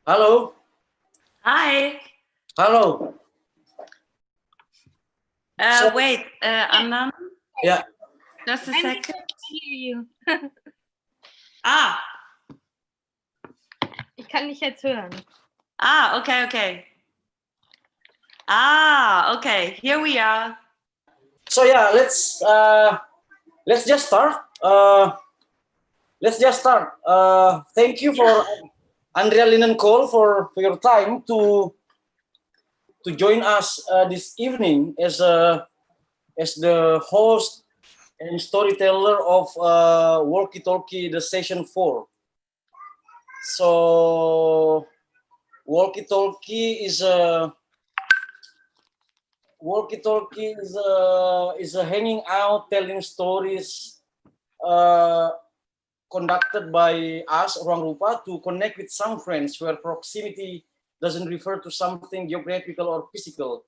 Hello. Hi. Hello. Wait, Annan? Yeah. Just a second. I hear you. Ich kann dich jetzt hören. Okay. Okay. Here we are. So yeah, let's just start. Thank you for Andrea Linnenkohl for your time to join us this evening as the host and storyteller of Walkie Talkie, the session 4. So Walkie Talkie is a hanging out, telling stories, conducted by us, Ruang Rupa, to connect with some friends where proximity doesn't refer to something geographical or physical.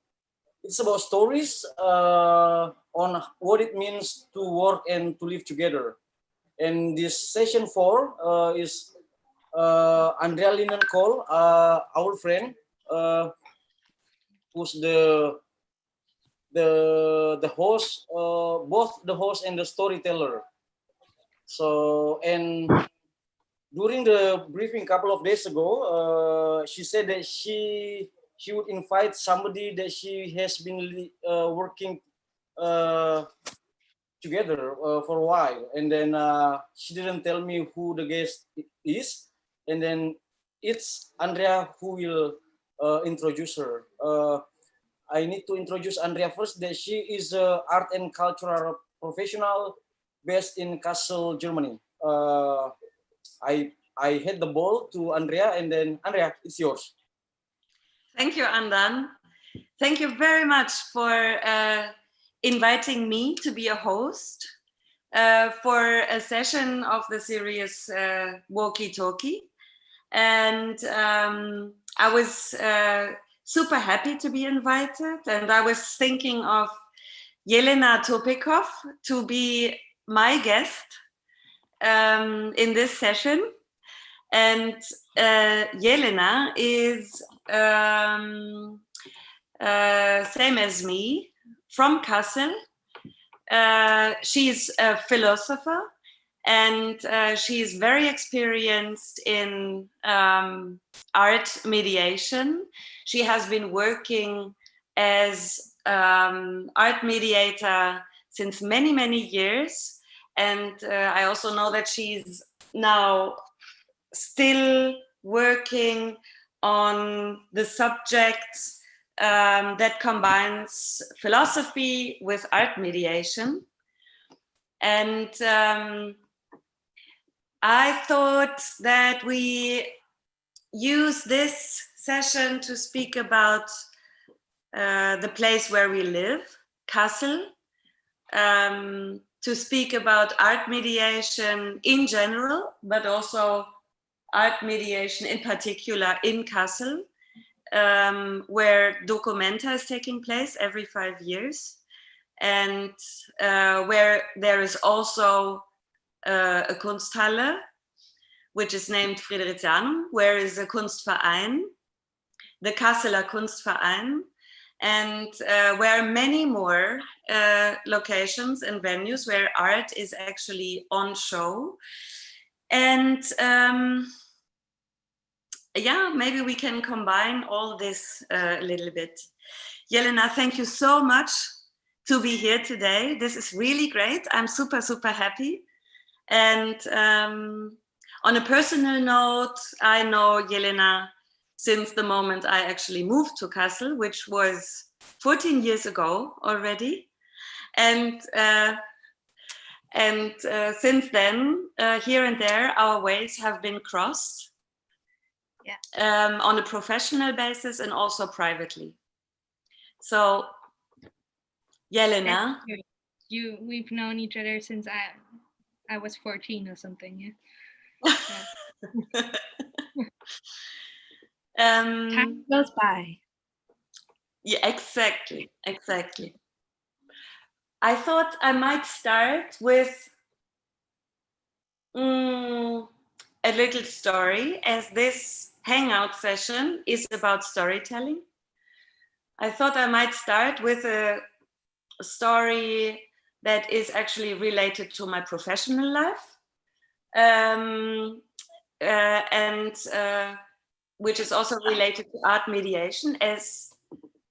It's about stories on what it means to work and to live together. And this session 4 is Andrea Linnenkohl, our friend, who's the host, both the host and the storyteller. So, and during the briefing a couple of days ago, she said that she would invite somebody that she has been working together for a while, and then she didn't tell me who the guest is, and then it's Andrea who will introduce her. I need to introduce Andrea first, that she is an art and cultural professional based in Kassel, Germany. I hand the ball to Andrea, and then Andrea, it's yours. Thank you, Andan. Thank you very much for inviting me to be a host for a session of the series Walkie Talkie. And I was super happy to be invited, and I was thinking of Jelena Topikov to be my guest in this session. And Jelena is same as me, from Kassel. She's a philosopher, and she's very experienced in art mediation. She has been working as art mediator since many, many years. And I also know that she's now still working on the subject that combines philosophy with art mediation. And I thought that we use this session to speak about the place where we live, Kassel, to speak about art mediation in general, but also art mediation in particular in Kassel, where Documenta is taking place every 5 years, and where there is also a Kunsthalle, which is named Fridericianum, where is a Kunstverein, the Kasseler Kunstverein, and where many more locations and venues where art is actually on show. And yeah, maybe we can combine all this a little bit. Jelena, thank you so much to be here today. This is really great. I'm super, super happy. And on a personal note, I know Jelena since the moment I actually moved to Kassel, which was 14 years ago already. And since then, here and there, our ways have been crossed. Yeah. On a professional basis and also privately. So, Jelena. We've known each other since I was 14 or something. Yeah. Time goes by. Yeah, exactly. I thought I might start with a little story, as this hangout session is about storytelling. I thought I might start with a story that is actually related to my professional life, and which is also related to art mediation,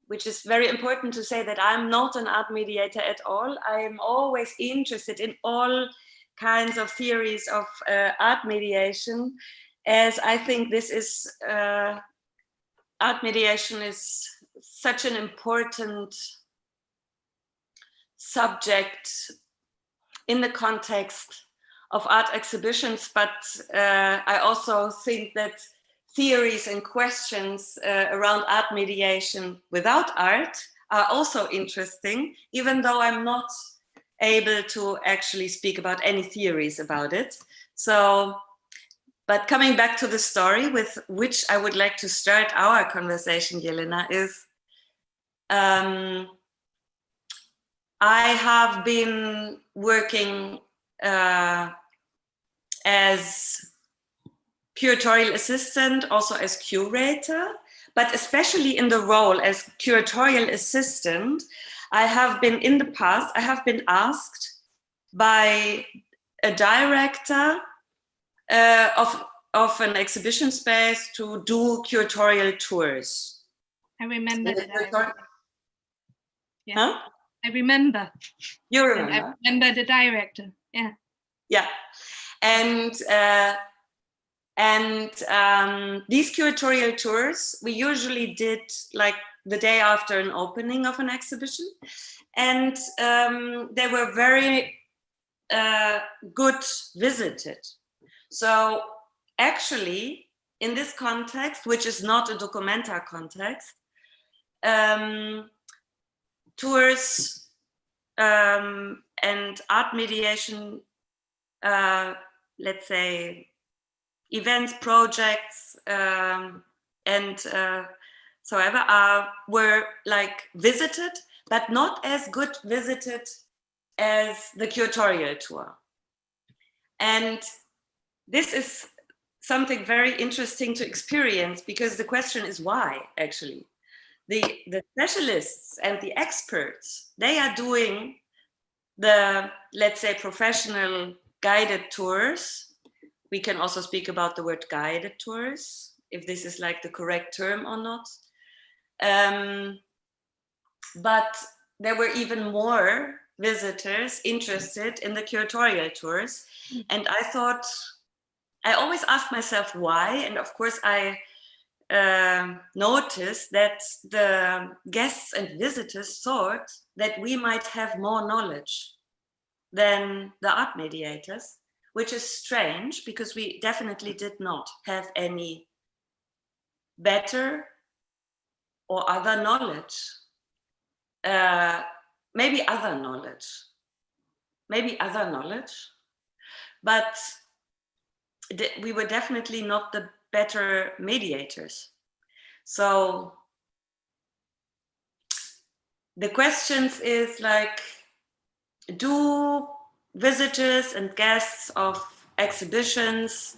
which is very important to say that I'm not an art mediator at all. I am always interested in all kinds of theories of art mediation, as I think this is art mediation is such an important subject in the context of art exhibitions, but I also think that theories and questions around art mediation without art are also interesting, even though I'm not able to actually speak about any theories about it. So, but coming back to the story with which I would like to start our conversation, Jelena, is I have been working as curatorial assistant, also as curator, but especially in the role as curatorial assistant, I have been asked by a director of an exhibition space to do curatorial tours. I remember that. Yeah. Huh? I remember. You remember? And I remember the director. Yeah. Yeah. And these curatorial tours we usually did like the day after an opening of an exhibition, and they were very good visited. So actually, in this context, which is not a documenta context, tours and art mediation, let's say, events, projects, and so ever were like visited, but not as good visited as the curatorial tour. And this is something very interesting to experience, because the question is why, actually. The specialists and the experts, they are doing the, let's say, professional guided tours. We can also speak about the word guided tours, if this is like the correct term or not. But there were even more visitors interested in the curatorial tours. And I thought, I always ask myself why. And of course, I noticed that the guests and visitors thought that we might have more knowledge than the art mediators, which is strange, because we definitely did not have any better or other knowledge. Maybe other knowledge, but we were definitely not the better mediators. So the questions is like, do visitors and guests of exhibitions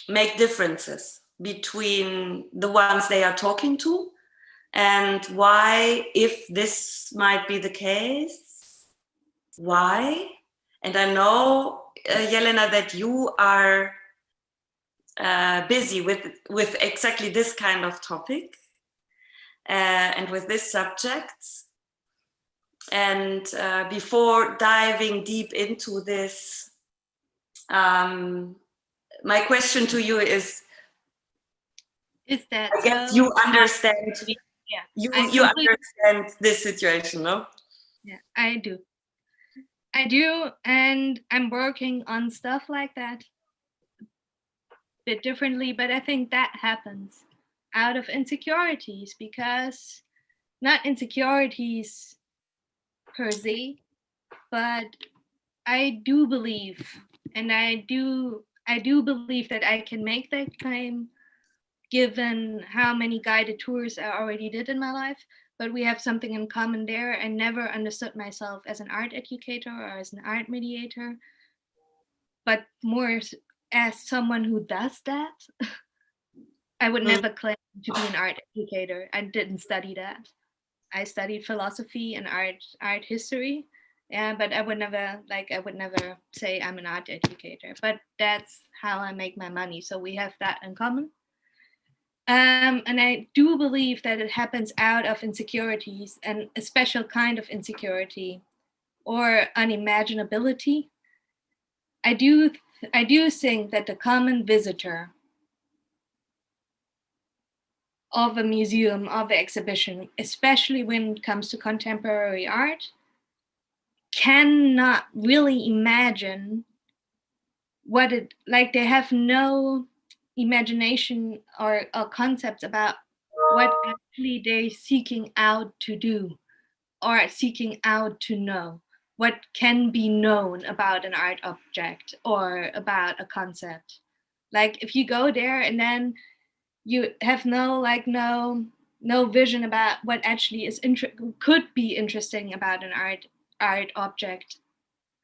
make differences between the ones they are talking to, and why, if this might be the case, why? And I know, Jelena, that you are busy with exactly this kind of topic and with this subject. And before diving deep into this, my question to you is that I guess so? you understand. Yeah, you understand this situation, no? Yeah, I do, and I'm working on stuff like that a bit differently, but I think that happens out of insecurities, because not insecurities per se, but I do believe, and I do believe that I can make that claim given how many guided tours I already did in my life. But we have something in common there. I never understood myself as an art educator or as an art mediator, but more as someone who does that. I would never claim to be an art educator. I didn't study that. I studied philosophy and art history. Yeah, but I would never say I'm an art educator. But that's how I make my money. So we have that in common. And I do believe that it happens out of insecurities and a special kind of insecurity or unimaginability. I do think that the common visitor of a museum, of an exhibition, especially when it comes to contemporary art, cannot really imagine what it like. They have no imagination or concepts about what actually they're seeking out to do or seeking out to know, what can be known about an art object or about a concept. Like if you go there and then you have no vision about what actually could be interesting about an art object,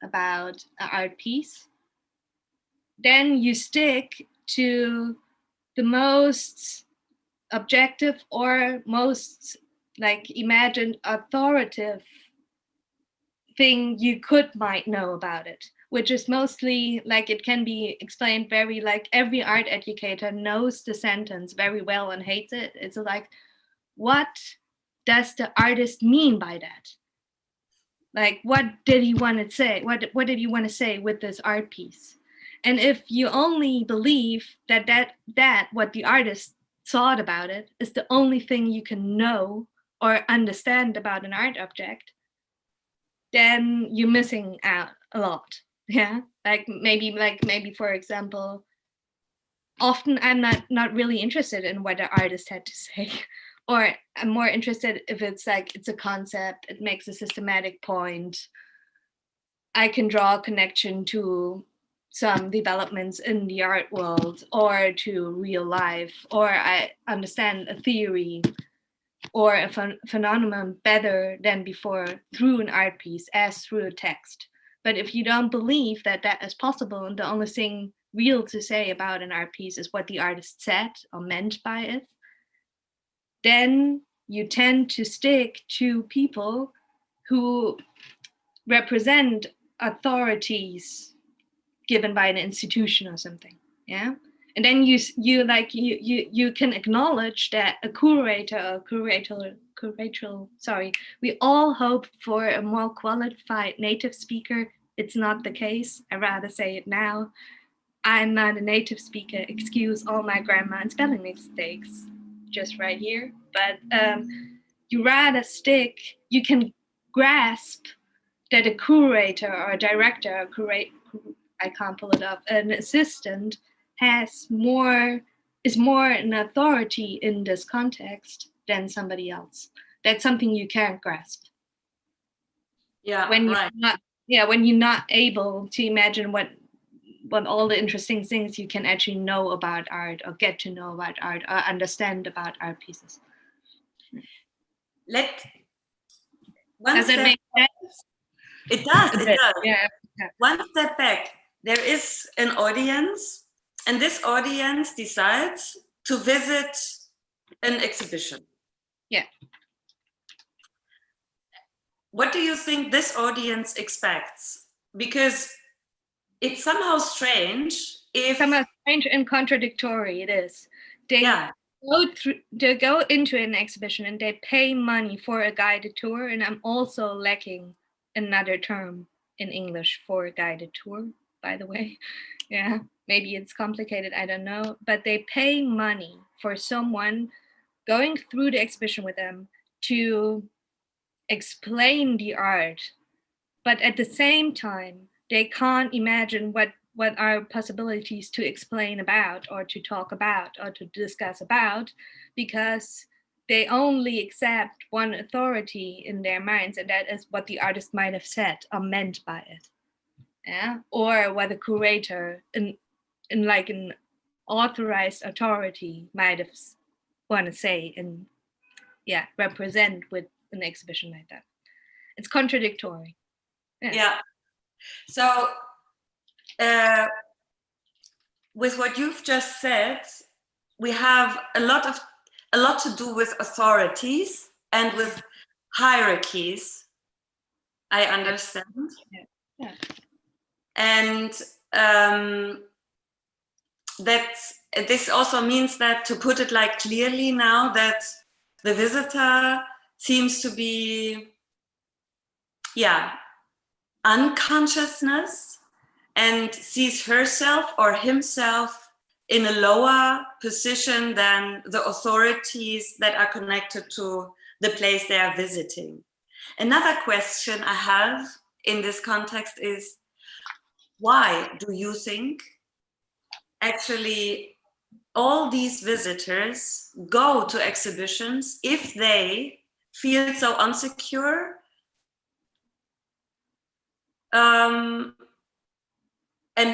about an art piece, then you stick to the most objective or most like imagined authoritative thing you might know about it, which is mostly like it can be explained very like every art educator knows the sentence very well and hates it. It's like, what does the artist mean by that? Like, what did he want to say? What did he want to say with this art piece? And if you only believe that what the artist thought about it is the only thing you can know or understand about an art object, then you're missing out a lot. Yeah, like maybe for example, often I'm not really interested in what the artist had to say, or I'm more interested if it's like it's a concept, it makes a systematic point, I can draw a connection to some developments in the art world or to real life, or I understand a theory or a phenomenon better than before through an art piece as through a text. But if you don't believe that that is possible and the only thing real to say about an art piece is what the artist said or meant by it, then you tend to stick to people who represent authorities given by an institution or something. Yeah. And then you can acknowledge that a curator, we all hope for a more qualified native speaker. It's not the case. I'd rather say it now. I'm not a native speaker. Excuse all my grammar and spelling mistakes just right here. But you can grasp that a curator or a director, I can't pull it up, an assistant is more an authority in this context than somebody else. That's something you can't grasp. Yeah, when right. When you're not able to imagine what all the interesting things you can actually know about art or get to know about art or understand about art pieces. Does it make sense? It does. Yeah. One step back. There is an audience, and this audience decides to visit an exhibition. Yeah. What do you think this audience expects? Because it's somehow strange and contradictory it is. They go into an exhibition and they pay money for a guided tour, and I'm also lacking another term in English for a guided tour, by the way. Yeah, maybe it's complicated, I don't know, but they pay money for someone going through the exhibition with them to explain the art, but at the same time they can't imagine what are possibilities to explain about or to talk about or to discuss about, because they only accept one authority in their minds, and that is what the artist might have said or meant by it. Yeah, or what the curator in like an authorized authority might have want to say and represent with an exhibition like that. It's contradictory. Yeah. So with what you've just said, we have a lot to do with authorities and with hierarchies, I understand. Yeah. And that this also means that, to put it like clearly now, that the visitor seems to be unconsciousness and sees herself or himself in a lower position than the authorities that are connected to the place they are visiting. Another question I have in this context is, why do you think actually all these visitors go to exhibitions if they feel so insecure and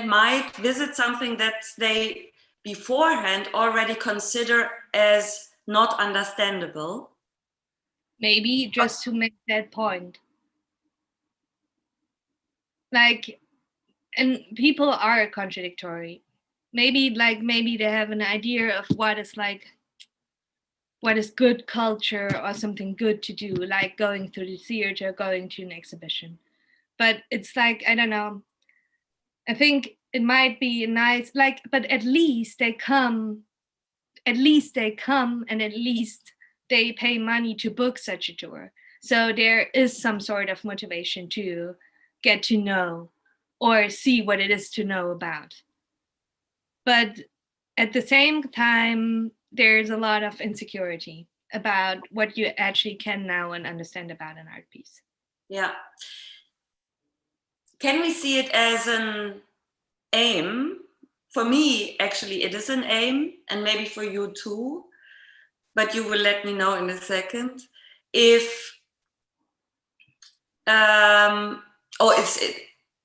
might visit something that they beforehand already consider as not understandable? Maybe just to make that point. Like, and people are contradictory. Maybe they have an idea of what is good culture or something good to do, like going to the theater, going to an exhibition. But it's like, I don't know. I think it might be nice, but at least they come, and at least they pay money to book such a tour. So there is some sort of motivation to get to know or see what it is to know about. But at the same time, there's a lot of insecurity about what you actually can know and understand about an art piece. Yeah. Can we see it as an aim? For me, actually, it is an aim, and maybe for you too, but you will let me know in a second. If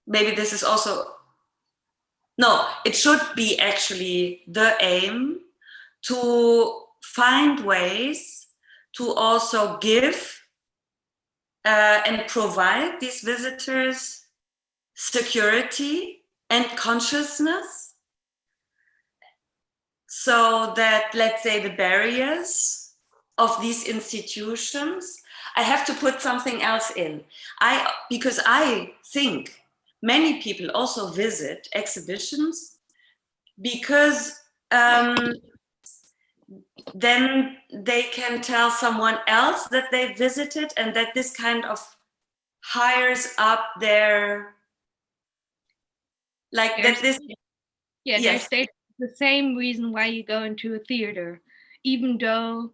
maybe this is also, no, it should be actually the aim to find ways to also give and provide these visitors security and consciousness, so that, let's say, the barriers of these institutions, I have to put something else in. Because I think many people also visit exhibitions because then they can tell someone else that they visited, and that this kind of hires up their, like, that this. Yeah, Yes. there's the same reason why you go into a theater, even though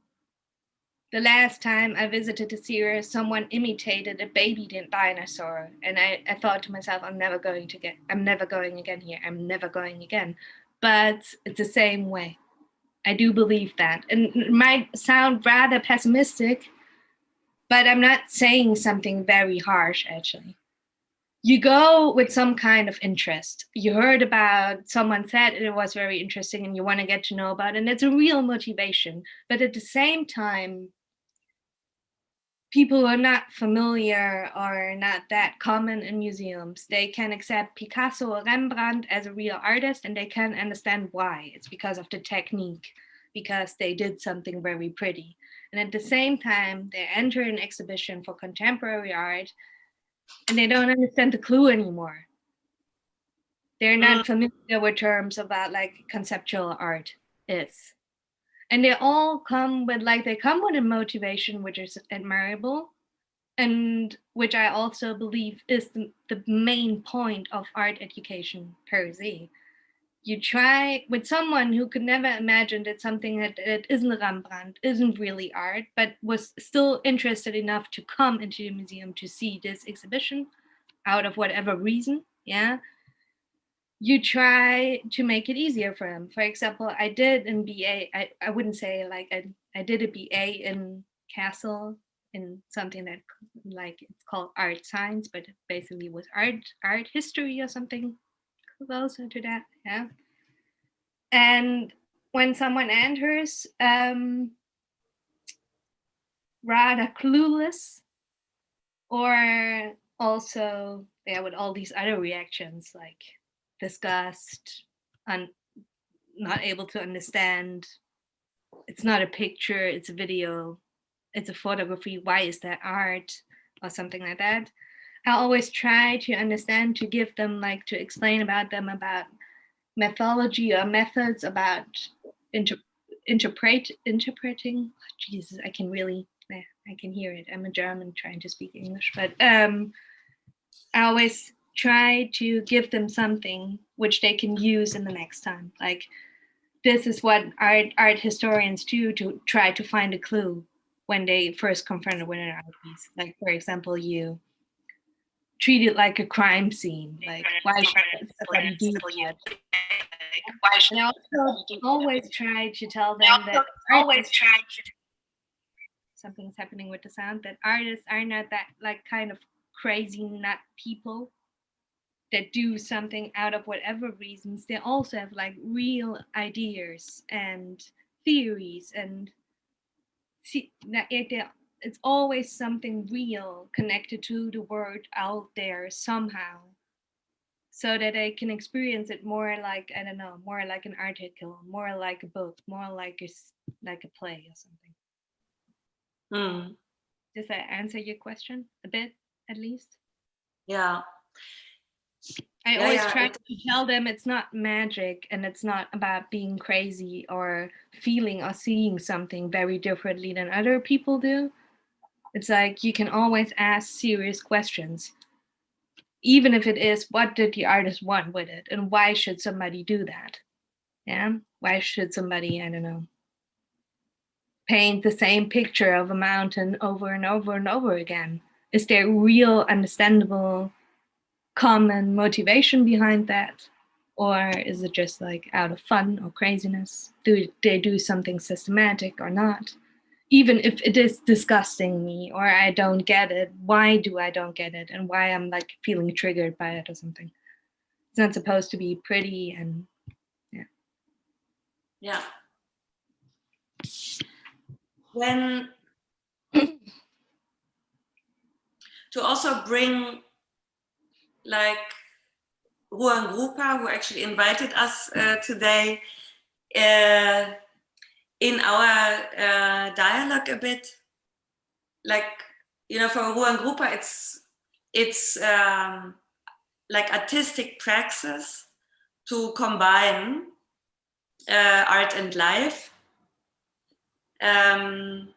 the last time I visited a theater, someone imitated a baby dinosaur, and I thought to myself, I'm never going again here. I'm never going again. But it's the same way. I do believe that. And it might sound rather pessimistic, but I'm not saying something very harsh, actually. You go with some kind of interest. You heard about, someone said it was very interesting and you want to get to know about it, and it's a real motivation. But at the same time, people who are not familiar or not that common in museums, they can accept Picasso or Rembrandt as a real artist, and they can understand why. It's because of the technique, because they did something very pretty. And at the same time, they enter an exhibition for contemporary art and they don't understand the clue anymore. They're not familiar with terms about like conceptual art is. And they all come with a motivation which is admirable, and which I also believe is the main point of art education per se. You try with someone who could never imagine that something that isn't Rembrandt, isn't really art, but was still interested enough to come into the museum to see this exhibition out of whatever reason, yeah, you try to make it easier for him. For example, I did in BA, I wouldn't say like I I did a BA in Kassel in something that like it's called art science, but it basically was art history or something closer to that. Yeah. And when someone enters rather clueless, or also with all these other reactions like disgust, not able to understand, it's not a picture, it's a video, it's a photography, why is that art, or something like that. I always try to understand, to give them, like, to explain about them, about methodology or methods, about interpreting. Jesus, I can hear it. I'm a German trying to speak English, but I always try to give them something which they can use in the next time. Like, this is what art historians do to try to find a clue when they first confronted with an art piece. Like, for example, you treat it like a crime scene. Like, why should somebody do that? And I also always try to tell them that something's happening with the sound, that artists are not that, like, kind of crazy nut people that do something out of whatever reasons. They also have, like, real ideas and theories, and it's always something real connected to the world out there somehow, so that they can experience it more like, I don't know, more like an article, more like a book, more like a play or something. Does that answer your question a bit, at least? Yeah. I always try to tell them it's not magic, and it's not about being crazy or feeling or seeing something very differently than other people do. It's like, you can always ask serious questions, even if it is, what did the artist want with it, and why should somebody do that? Yeah, why should somebody, I don't know, paint the same picture of a mountain over and over and over again? Is there real, understandable, common motivation behind that? Or is it just like out of fun or craziness? Do they do something systematic or not? Even if it is disgusting me, or I don't get it, why do I don't get it? And why I'm, like, feeling triggered by it or something. It's not supposed to be pretty, and yeah. When to also bring, like, Ruan Grupa, who actually invited us today, in our dialogue a bit, like, for Ruan Grupa, it's like artistic praxis to combine art and life, and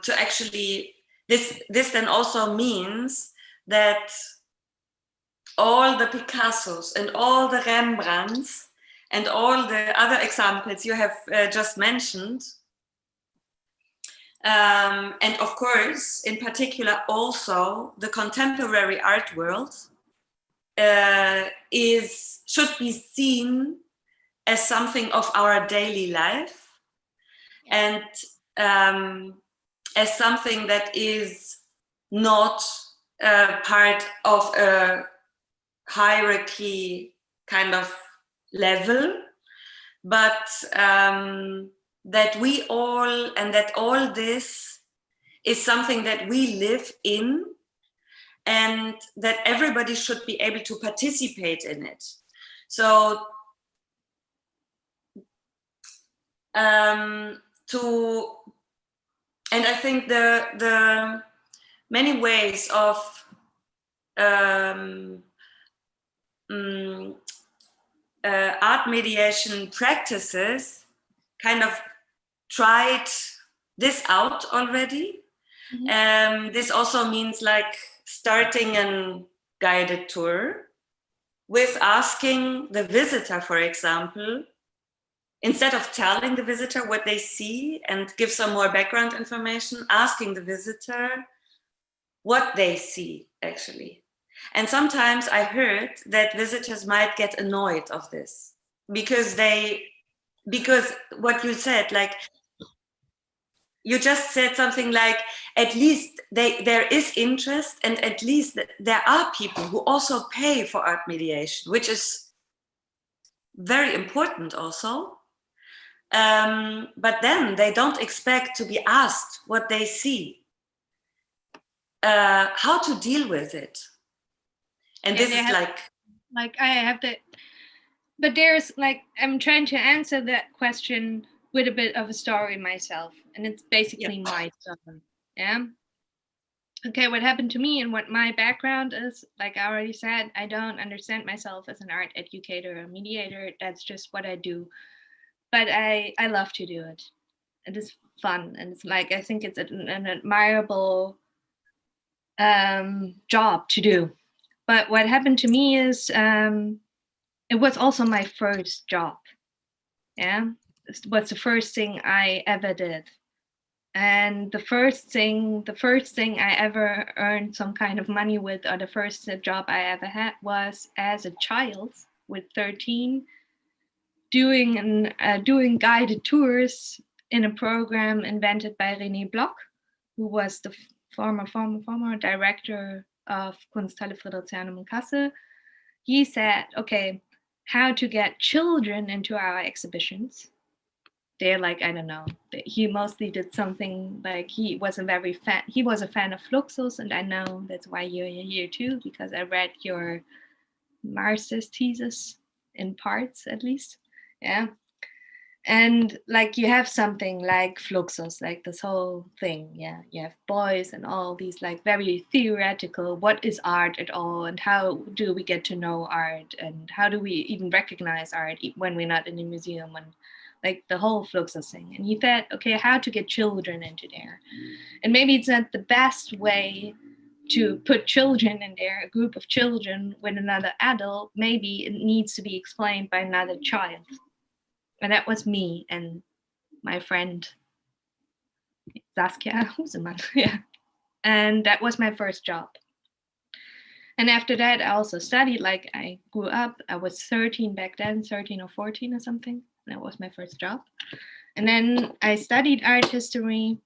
to actually, this then also means that all the Picassos and all the Rembrandts and all the other examples you have just mentioned, and of course, in particular, also the contemporary art world, should be seen as something of our daily life, and as something that is not part of a hierarchy kind of level, but that we all, and that all this is something that we live in, and that everybody should be able to participate in it. So and I think the many ways of art mediation practices kind of tried this out already. Mm-hmm. This also means, like, starting a guided tour with asking the visitor, for example, instead of telling the visitor what they see and give some more background information, asking the visitor what they see, actually. And sometimes I heard that visitors might get annoyed of this, because they because what you said, like, you just said something like, at least there is interest, and at least there are people who also pay for art mediation, which is very important also. But then they don't expect to be asked what they see, how to deal with it. And this is like I have to, but there's like, I'm trying to answer that question with a bit of a story myself, and it's basically my story. Yeah. Okay, what happened to me and what my background is, like I already said, I don't understand myself as an art educator or mediator. That's just what I do. But I love to do it. It is fun, and it's like, I think it's an admirable job to do. But what happened to me is it was also my first job. Yeah, it was the first thing I ever did. And the first thing I ever earned some kind of money with, or the first job I ever had, was as a child with 13, doing guided tours in a program invented by René Bloch, who was the former director of Kunsthalle Friedrichshain in Kassel. He said, okay, how to get children into our exhibitions. They're like, I don't know. He mostly did something like, he was a fan of Fluxus, and I know that's why you're here too, because I read your master's thesis in parts, at least. Yeah. And like, you have something like Fluxus, like this whole thing. Yeah, you have boys and all these like very theoretical, what is art at all, and how do we get to know art, and how do we even recognize art when we're not in a museum, and like the whole Fluxus thing. And he said, okay, how to get children into there. And maybe it's not the best way to put children in there, a group of children with another adult. Maybe it needs to be explained by another child. And that was me and my friend Saskia Husemann. Yeah. And that was my first job. And after that, I also studied. Like, I grew up, I was 13 back then, 13 or 14 or something. That was my first job. And then I studied art history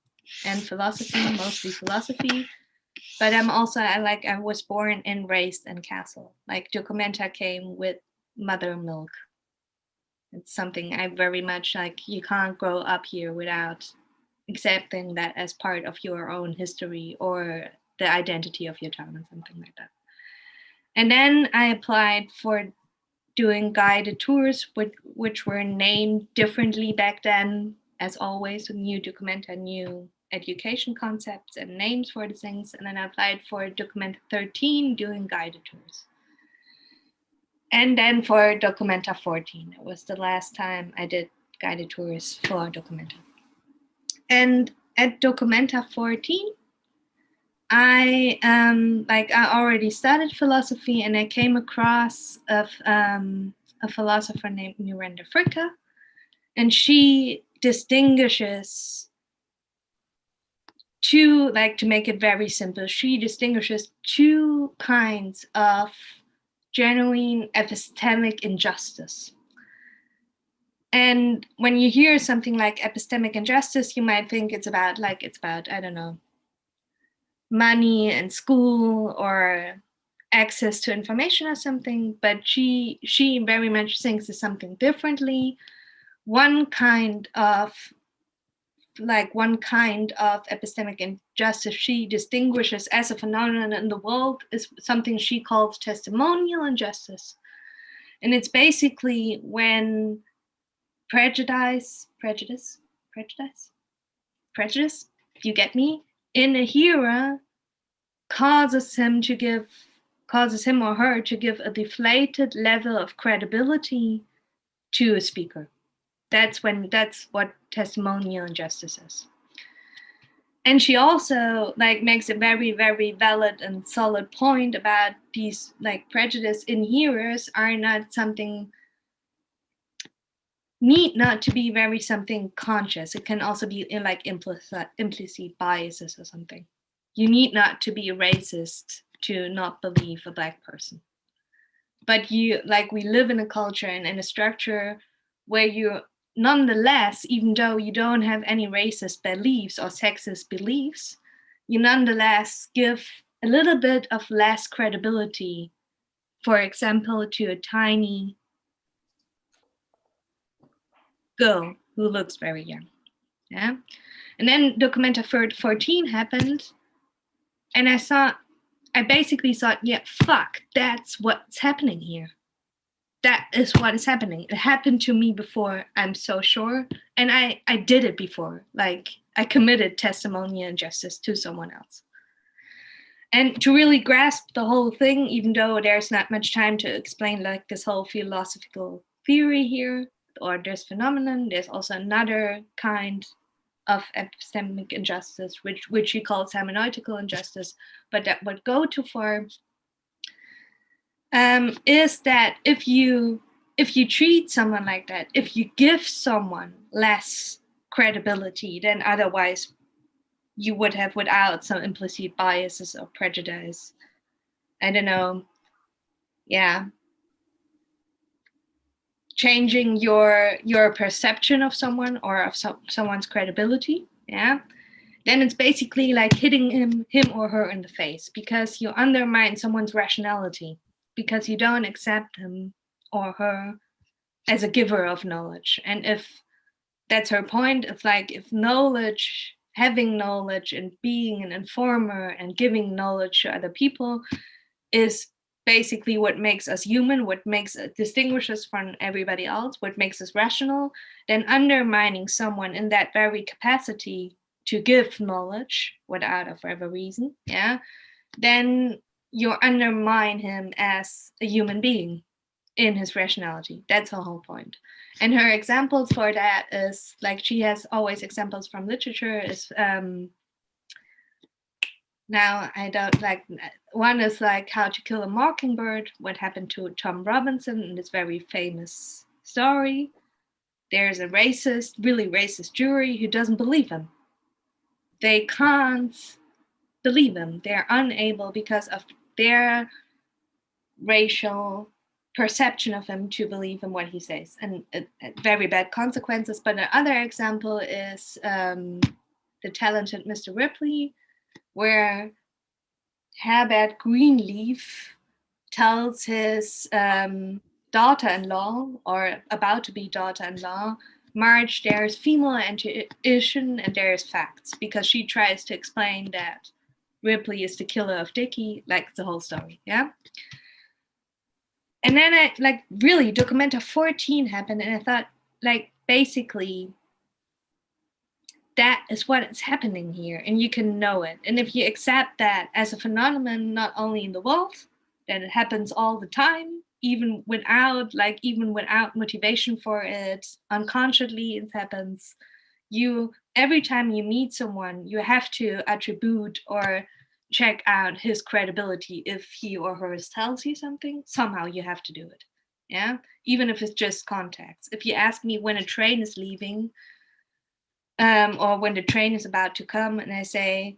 and philosophy, mostly philosophy. But I was born and raised in Kassel. Like, Documenta came with mother milk. It's something I very much like. You can't grow up here without accepting that as part of your own history or the identity of your town, or something like that. And then I applied for doing guided tours, which were named differently back then, as always, with new Documenta, new education concepts and names for the things. And then I applied for Documenta 13, doing guided tours. And then for Documenta 14, it was the last time I did guided tours for Documenta. And at Documenta 14, I already studied philosophy, and I came across a philosopher named Miranda Fricker, and she distinguishes two, like, to make it very simple, she distinguishes two kinds of genuine epistemic injustice. And when you hear something like epistemic injustice, you might think it's about, I don't know, money and school or access to information or something, but she very much thinks it's something differently. One kind of epistemic injustice she distinguishes as a phenomenon in the world is something she calls testimonial injustice. And it's basically when prejudice, if you get me, in a hearer causes him or her to give a deflated level of credibility to a speaker. That's what testimonial injustice is. And she also makes a very, very valid and solid point about these prejudice in hearers are not something, need not to be very something conscious. It can also be in implicit biases or something. You need not to be racist to not believe a Black person. But we live in a culture and in a structure where you nonetheless, even though you don't have any racist beliefs or sexist beliefs, you nonetheless give a little bit of less credibility, for example, to a tiny girl who looks very young. Yeah. And then Documenta 14 happened, and I basically thought, yeah, fuck, that's what's happening here. That is what is happening. It happened to me before, I'm so sure. And I did it before. Like, I committed testimonial injustice to someone else. And to really grasp the whole thing, even though there's not much time to explain like this whole philosophical theory here, or this phenomenon, there's also another kind of epistemic injustice, which you call hermeneutical injustice, but that would go too far, is that if you treat someone like that, if you give someone less credibility than otherwise you would have without some implicit biases or prejudice, I don't know, yeah, changing your perception of someone or of someone's credibility, yeah, then it's basically like hitting him or her in the face, because you undermine someone's rationality, because you don't accept him or her as a giver of knowledge. And if that's her point, it's like, if knowledge, having knowledge and being an informer and giving knowledge to other people is basically what makes us human, what distinguishes us from everybody else, what makes us rational, then undermining someone in that very capacity to give knowledge without whatever reason, yeah, then you undermine him as a human being in his rationality. That's her whole point. And her examples for that is, like, she has always examples from literature, is now I don't like, one is like How to Kill a Mockingbird, what happened to Tom Robinson in this very famous story. There's a really racist jury who doesn't believe him. They can't believe him. They're unable, because of their racial perception of him, to believe in what he says, and very bad consequences. But another example is The Talented Mr. Ripley, where Herbert Greenleaf tells his daughter-in-law, or about to be daughter-in-law, Marge, there's female intuition and there's facts, because she tries to explain that Ripley is the killer of Dickie, like the whole story, yeah? And then I, like, really, Documenta 14 happened, and I thought, like, basically, that is what is happening here, and you can know it. And if you accept that as a phenomenon, not only in the world, that it happens all the time, even without motivation for it, unconsciously it happens. Every time you meet someone, you have to attribute or check out his credibility. If he or her tells you something, somehow you have to do it. Yeah, even if it's just contacts. If you ask me when a train is leaving, or when the train is about to come, and I say,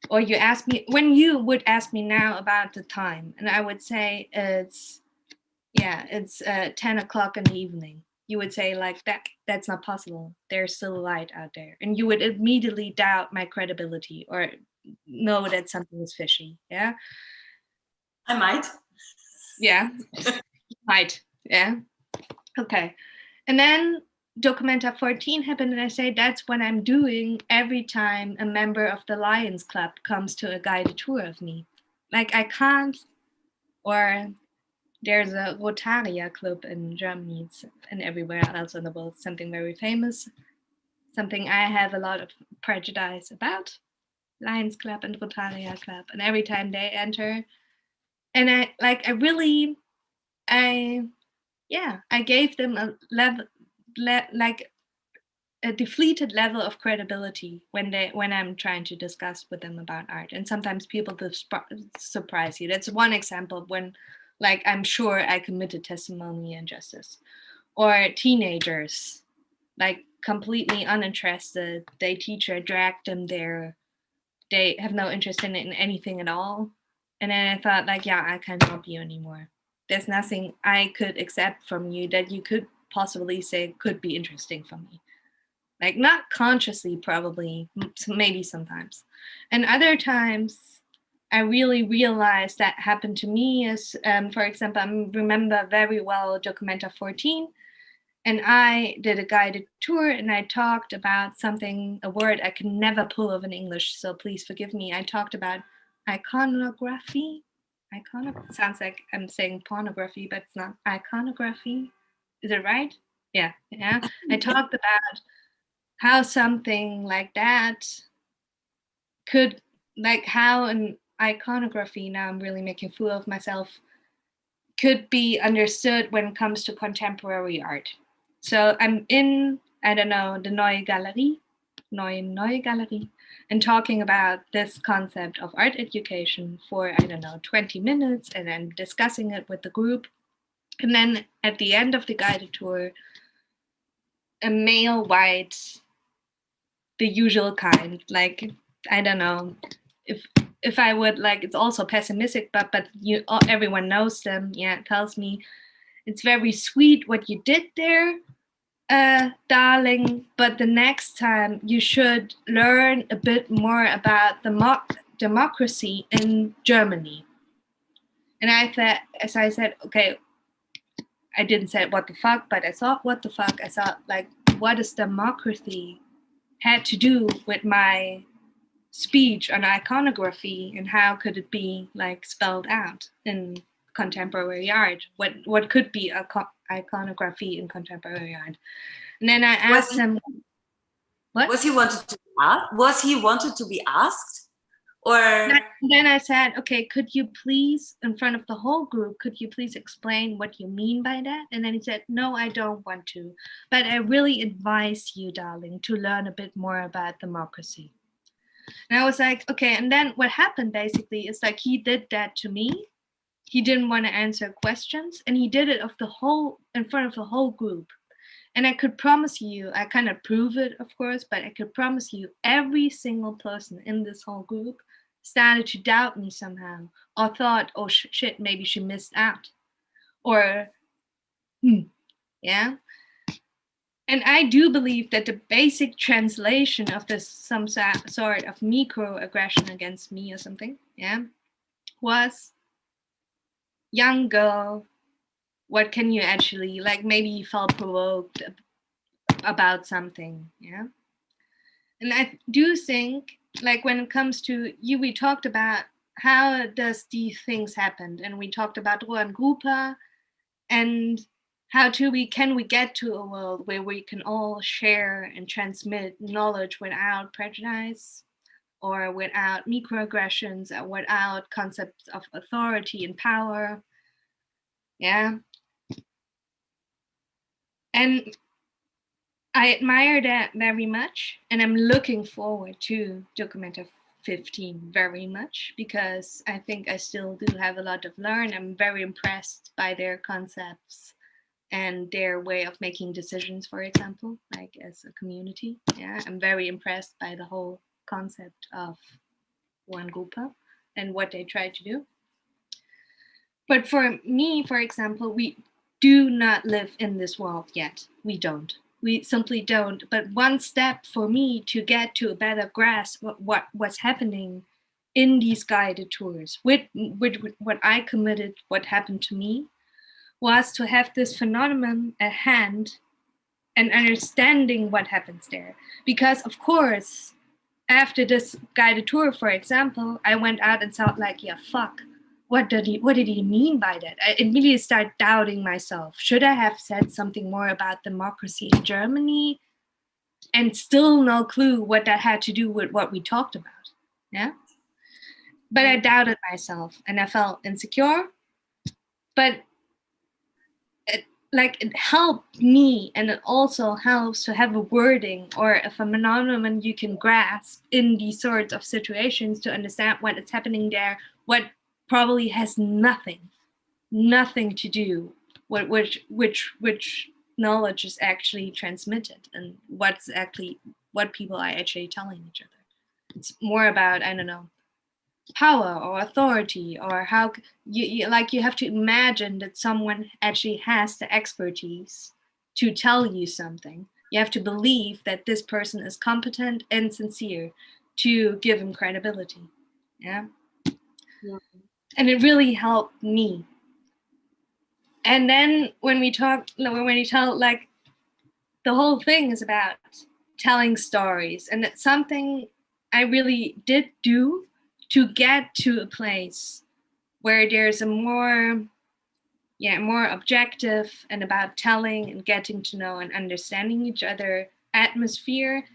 or you ask me, when you would ask me now about the time, and I would say it's 10 o'clock in the evening, you would say, like, that's not possible. There's still light out there. And you would immediately doubt my credibility or know that something is fishy. Yeah. I might. Yeah. Might. Yeah. Okay. And then Documenta 14 happened, and I say that's what I'm doing every time a member of the Lions Club comes to a guided tour of me. Like, I can't, or there's a Rotaria club in Germany and everywhere else in the world, something very famous, something I have a lot of prejudice about, Lions Club and Rotaria Club. And every time they enter, and I gave them a level, like a deflated level of credibility when I'm trying to discuss with them about art. And sometimes people surprise you. That's one example when, like, I'm sure I committed testimony injustice. Or teenagers, like, completely uninterested. Their teacher dragged them there. They have no interest in anything at all. And then I thought, like, yeah, I can't help you anymore. There's nothing I could accept from you that you could possibly say could be interesting for me. Like not consciously, probably, maybe sometimes. And other times I really realized that happened to me as, for example, I remember very well Documenta 14. And I did a guided tour and I talked about something, a word I can never pull of in English, so please forgive me. I talked about iconography. Sounds like I'm saying pornography, but it's not. Iconography. Is it right? Yeah. I talked about how something like that could, like how an iconography, now I'm really making a fool of myself, could be understood when it comes to contemporary art. So I'm in, I don't know, the Neue Galerie, Neue Galerie, and talking about this concept of art education for, I don't know, 20 minutes, and then discussing it with the group. And then at the end of the guided tour, a male white, the usual kind, like, I don't know, if I would, like, it's also pessimistic, but you, everyone knows them, yeah, tells me, it's very sweet what you did there, darling, but the next time you should learn a bit more about the democracy in Germany. And I thought, as I said, okay, I didn't say what the fuck, but I thought, what the fuck? I thought, like, what does democracy had to do with my speech on iconography, and how could it be like spelled out in contemporary art? What could be iconography in contemporary art? And then I asked him, what? Was he wanted to be asked? Or then I said, okay, could you please, in front of the whole group, could you please explain what you mean by that? And then he said, no, I don't want to, but I really advise you, darling, to learn a bit more about democracy. And I was like, okay. And then what happened basically is like he did that to me. He didn't want to answer questions, and he did it in front of the whole group. And I could promise you, I kind of prove it, of course, but I could promise you every single person in this whole group started to doubt me somehow, or thought, oh shit, maybe she missed out. Or, yeah. And I do believe that the basic translation of this, some sort of microaggression against me or something, yeah, was, young girl, what can you actually, like, maybe you felt provoked about something, yeah. And I do think, like, when it comes to you, we talked about how does these things happen, and we talked about Rohan Grupa, and how can we get to a world where we can all share and transmit knowledge without prejudice, or without microaggressions, or without concepts of authority and power, yeah. And I admire that very much, and I'm looking forward to Documenta 15 very much, because I think I still do have a lot to learn. I'm very impressed by their concepts and their way of making decisions, for example, like as a community. Yeah, I'm very impressed by the whole concept of One Grupa and what they try to do. But for me, for example, we do not live in this world yet. We don't. We simply don't. But one step for me to get to a better grasp of what was happening in these guided tours, with what I committed, what happened to me, was to have this phenomenon at hand and understanding what happens there. Because of course, after this guided tour, for example, I went out and thought like, yeah, fuck. What did he mean by that? I immediately started doubting myself. Should I have said something more about democracy in Germany? And still no clue what that had to do with what we talked about. Yeah. But I doubted myself and I felt insecure. But it helped me, and it also helps to have a wording or a phenomenon you can grasp in these sorts of situations to understand what is happening there, what probably has nothing to do with which knowledge is actually transmitted, and what people are actually telling each other. It's more about, I don't know, power or authority, or how you have to imagine that someone actually has the expertise to tell you something. You have to believe that this person is competent and sincere to give him credibility. Yeah. And it really helped me. And then when we tell, like, the whole thing is about telling stories, and it's something I really did do to get to a place where there's a more objective and about telling and getting to know and understanding each other atmosphere.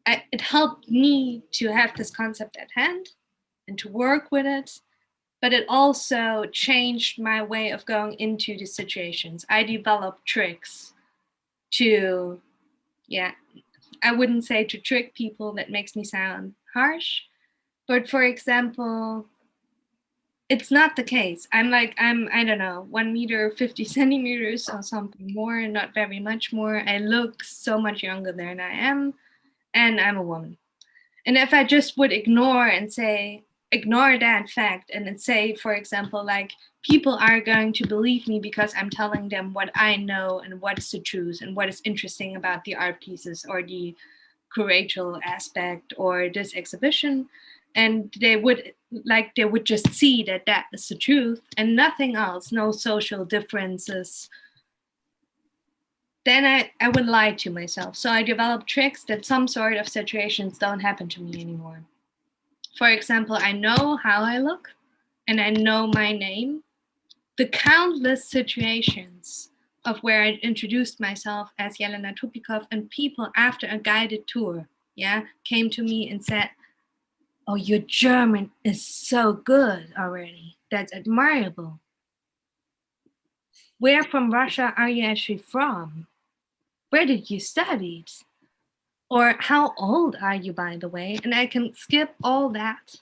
It helped me to have this concept at hand and to work with it, but it also changed my way of going into the situations. I developed tricks to, I wouldn't say to trick people, that makes me sound harsh, but for example, it's not the case. I'm I don't know, 1 meter 50 centimeters or something more, not very much more. I look so much younger than I am, and I'm a woman. And if I just would ignore that fact and then say, for example, like, people are going to believe me because I'm telling them what I know and what is the truth and what is interesting about the art pieces or the curatorial aspect or this exhibition, and they would just see that that is the truth and nothing else, no social differences, then I would lie to myself. So I developed tricks that some sort of situations don't happen to me anymore. For example, I know how I look and I know my name. The countless situations of where I introduced myself as Jelena Tupikov, and people after a guided tour, came to me and said, "Oh, your German is so good already. That's admirable. Where from Russia are you actually from? Where did you study? Or how old are you, by the way?" And I can skip all that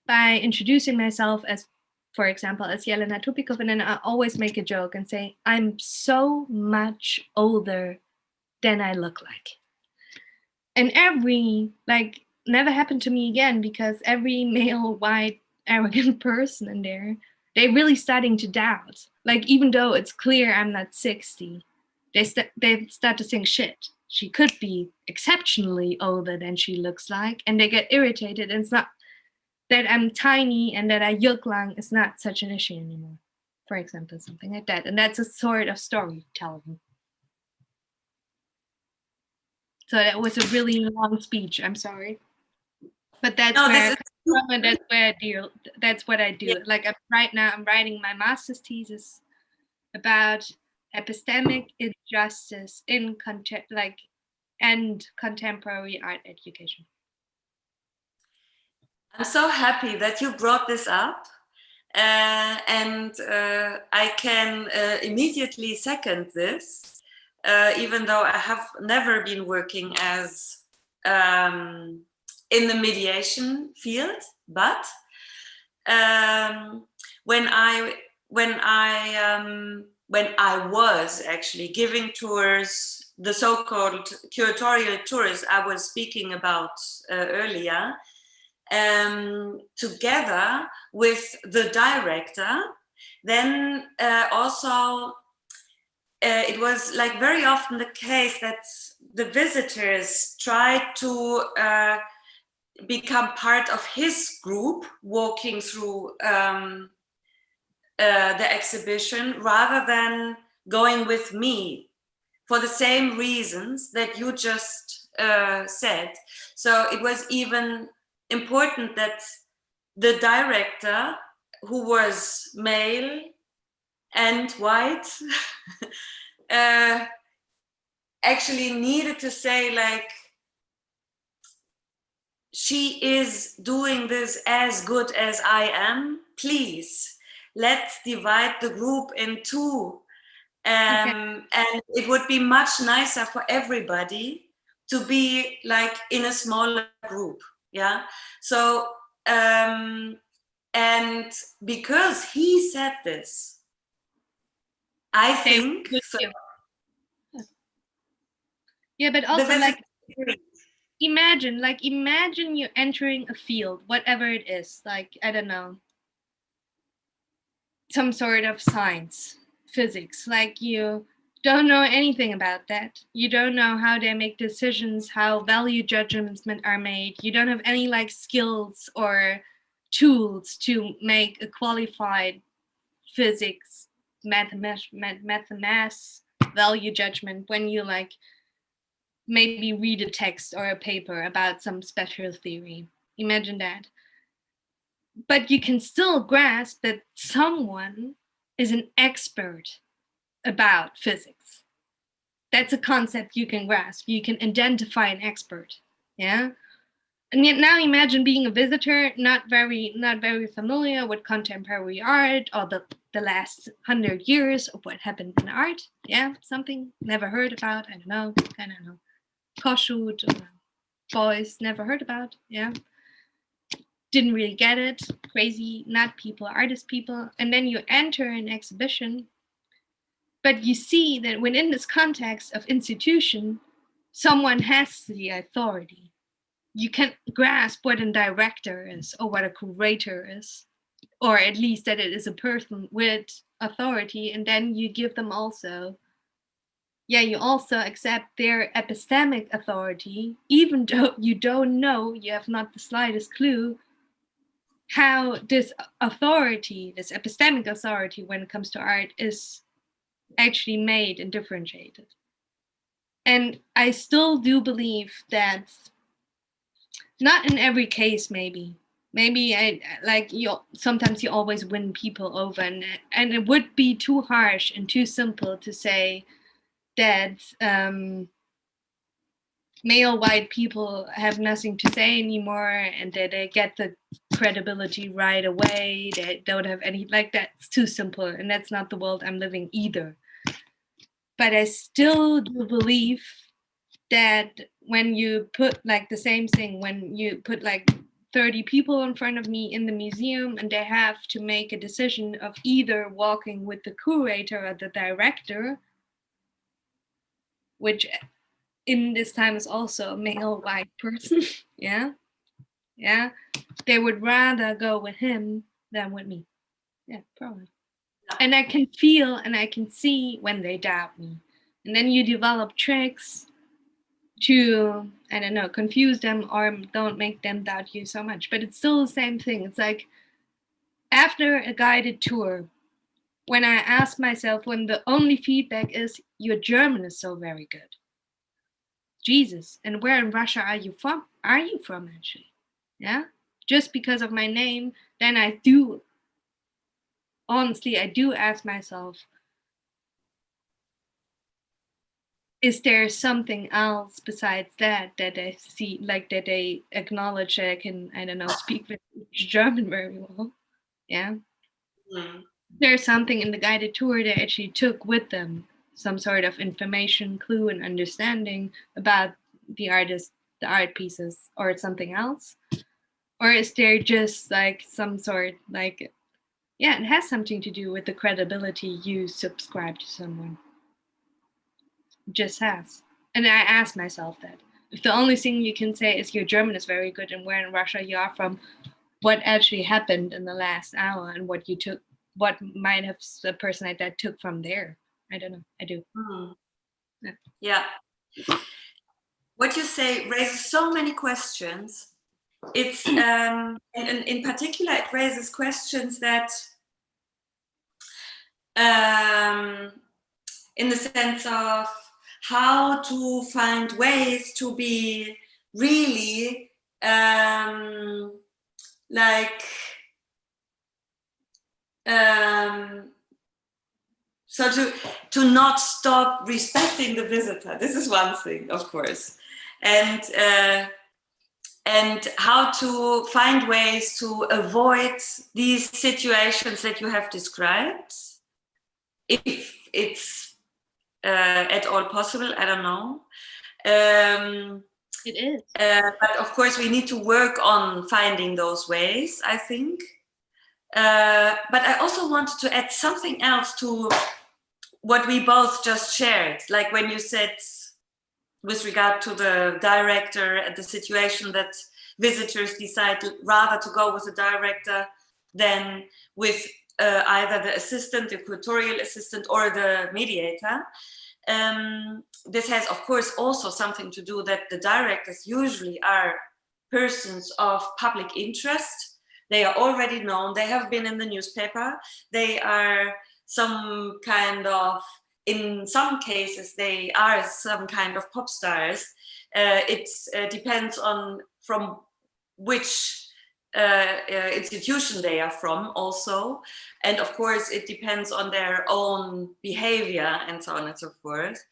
by introducing myself as, for example, as Jelena Tupikov, and then I always make a joke and say, "I'm so much older than I look like." And never happened to me again, because every male, white, arrogant person in there, they're really starting to doubt. Like, even though it's clear I'm not 60, they start to think, shit, she could be exceptionally older than she looks like, and they get irritated. And it's not that I'm tiny and that I look young is not such an issue anymore. For example, something like that. And that's a sort of storytelling. So that was a really long speech. I'm sorry, but that's That's what I do. Yeah. Like, right now, I'm writing my master's thesis about epistemic injustice in and contemporary art education. I'm so happy that you brought this up, and I can immediately second this, even though I have never been working as in the mediation field. But when I was actually giving tours, the so-called curatorial tours I was speaking about earlier, together with the director, then also it was like very often the case that the visitors tried to become part of his group walking through the exhibition, rather than going with me, for the same reasons that you just said. So it was even important that the director, who was male and white, actually needed to say, like, she is doing this as good as I am. Please, let's divide the group in two. And it would be much nicer for everybody to be like in a smaller group. Yeah. So, and because he said this, I think so. Yeah, but also, like, imagine you entering a field, whatever it is, like, I don't know, some sort of science, physics, like, you don't know anything about that. You don't know how they make decisions, how value judgments are made. You don't have any like skills or tools to make a qualified physics, mathematics value judgment when you like maybe read a text or a paper about some special theory. Imagine that. But you can still grasp that someone is an expert about physics. That's a concept you can grasp. You can identify an expert. Yeah. And yet now imagine being a visitor, not very familiar with contemporary art or the last 100 years of what happened in art. Yeah, something never heard about. I don't know. Kossuth, boys never heard about. Yeah. Didn't really get it. Crazy, not people, artist people. And then you enter an exhibition, but you see that within this context of institution, someone has the authority. You can grasp what a director is or what a curator is, or at least that it is a person with authority, and then you give them also, you also accept their epistemic authority, even though you don't know, you have not the slightest clue how this authority, this epistemic authority when it comes to art is actually made and differentiated. And I still do believe that, not in every case, maybe I like sometimes you always win people over, and it would be too harsh and too simple to say that male white people have nothing to say anymore and that they get the credibility right away, they don't have any, like, that's too simple, and that's not the world I'm living either. But I still do believe that when you put like the same thing, when you put like 30 people in front of me in the museum and they have to make a decision of either walking with the curator or the director, which in this time is also a male white person, yeah, they would rather go with him than with me. Yeah, probably. And I can feel and I can see when they doubt me. And then you develop tricks to, I don't know, confuse them or don't make them doubt you so much. But it's still the same thing. It's like after a guided tour, when I ask myself, when the only feedback is, your German is so very good. Jesus, and where in Russia are you from? Are you from actually? Yeah? Just because of my name, then I do ask myself, is there something else besides that I see, like that they acknowledge that I can, I don't know, speak German very well? Yeah. There's something in the guided tour they actually took with them, some sort of information, clue, and understanding about the artist, the art pieces, or something else? Or is there just like some sort, like, yeah, it has something to do with the credibility you subscribe to someone. It just has. And I ask myself that. If the only thing you can say is your German is very good and where in Russia you are from, what actually happened in the last hour and what you took, what might have a person like that took from there. I don't know. I do. Yeah. What you say raises so many questions. It's and in particular, it raises questions that, in the sense of how to find ways to be really so to not stop respecting the visitor. This is one thing, of course, and how to find ways to avoid these situations that you have described, if it's at all possible. I don't know. It is. But of course, we need to work on finding those ways, I think. But I also wanted to add something else to what we both just shared. Like when you said, with regard to the director and the situation that visitors decide rather to go with the director than with either the assistant, the curatorial assistant, or the mediator. This has, of course, also something to do that the directors usually are persons of public interest. They are already known, they have been in the newspaper, they are some kind of, in some cases, they are some kind of pop stars. It depends on from which institution they are from also. And of course, it depends on their own behavior and so on and so forth.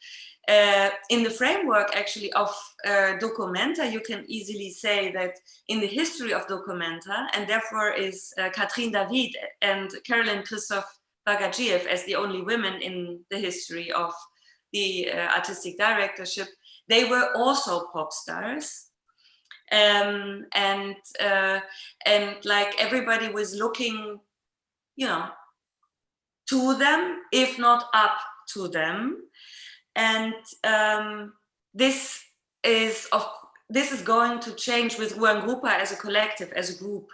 In the framework actually of Documenta, you can easily say that in the history of Documenta, and therefore is Catherine David and Caroline Christoph Bagajiev as the only women in the history of the artistic directorship, they were also pop stars. And like everybody was looking, you know, to them, if not up to them. And this is going to change with Ruangrupa as a collective, as a group.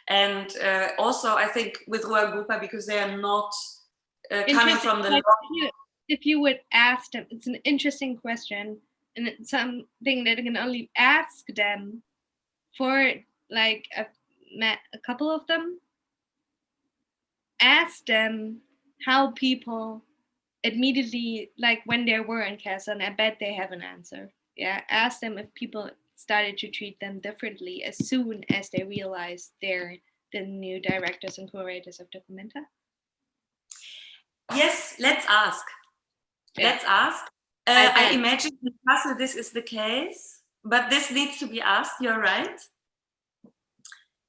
And also, I think with Ruangrupa, because they are not coming from the... Like, if you would ask them, it's an interesting question, and it's something that I can only ask them for, like, I've met a couple of them. Ask them how people immediately, like when they were in Kassel, and I bet they have an answer. Yeah, ask them if people started to treat them differently as soon as they realized they're the new directors and curators of Documenta. Yes, let's ask. Yeah. Let's ask. I imagine in Kassel this is the case, but this needs to be asked, you're right.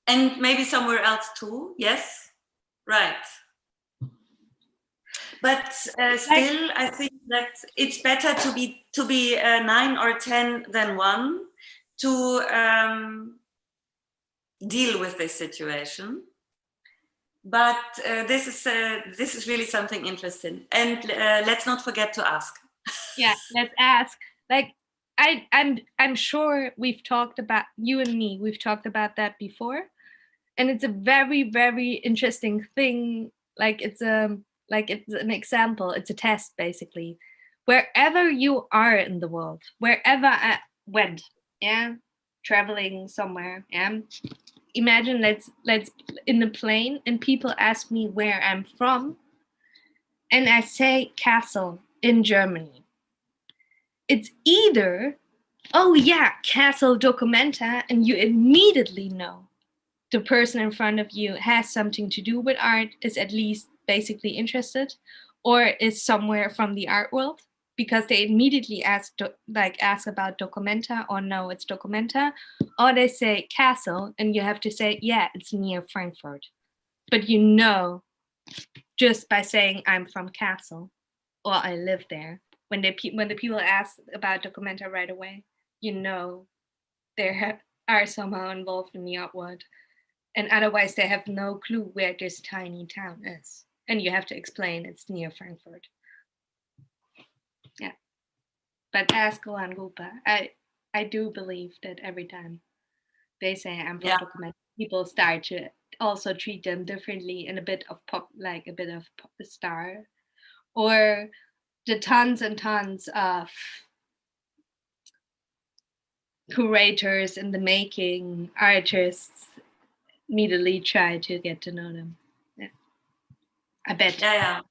And maybe somewhere else too, yes, right. But still, I think that it's better to be 9 or 10 than 1 to deal with this situation. But this is really something interesting, and let's not forget to ask. Yeah, let's ask. Like I'm sure we've talked about, you and me, we've talked about that before, and it's a very, very interesting thing. Like it's an example, it's a test basically. Wherever you are in the world, wherever I went, yeah, traveling somewhere, yeah. Imagine let's in the plane and people ask me where I'm from, and I say Kassel in Germany. It's either, oh yeah, Kassel Documenta, and you immediately know the person in front of you has something to do with art, is at least basically interested, or is somewhere from the art world, because they immediately ask about Documenta, or no, it's Documenta, or they say Kassel, and you have to say, yeah, it's near Frankfurt. But you know, just by saying I'm from Kassel, or I live there, when the people ask about Documenta right away, you know they are somehow involved in the art world. And otherwise they have no clue where this tiny town is. And you have to explain it's near Frankfurt. Yeah. But ask Ruangrupa. I do believe that every time they say I'm from Documenta, people start to also treat them differently in a bit of pop star. Or the tons and tons of curators in the making, artists, immediately try to get to know them. Yeah, I bet. Yeah.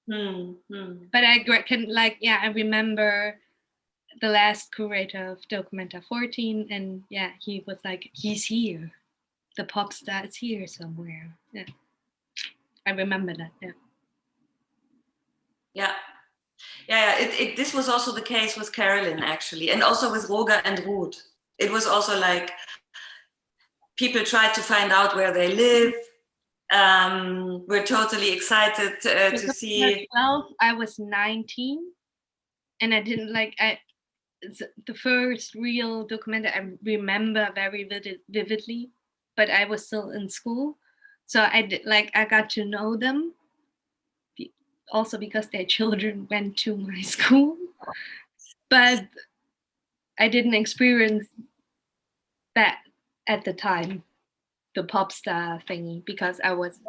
But I can, I remember the last curator of Documenta 14, and yeah, he was like, he's here. The pop star is here somewhere. Yeah, I remember that. Yeah. This was also the case with Caroline, actually, and also with Roger and Ruth. It was also like people tried to find out where they live. We're totally excited to see. 12, I was 19, and I didn't it's the first real Documenta I remember very vividly, but I was still in school, so I got to know them. Also because their children went to my school, but I didn't experience that at the time, the pop star thingy, because I was.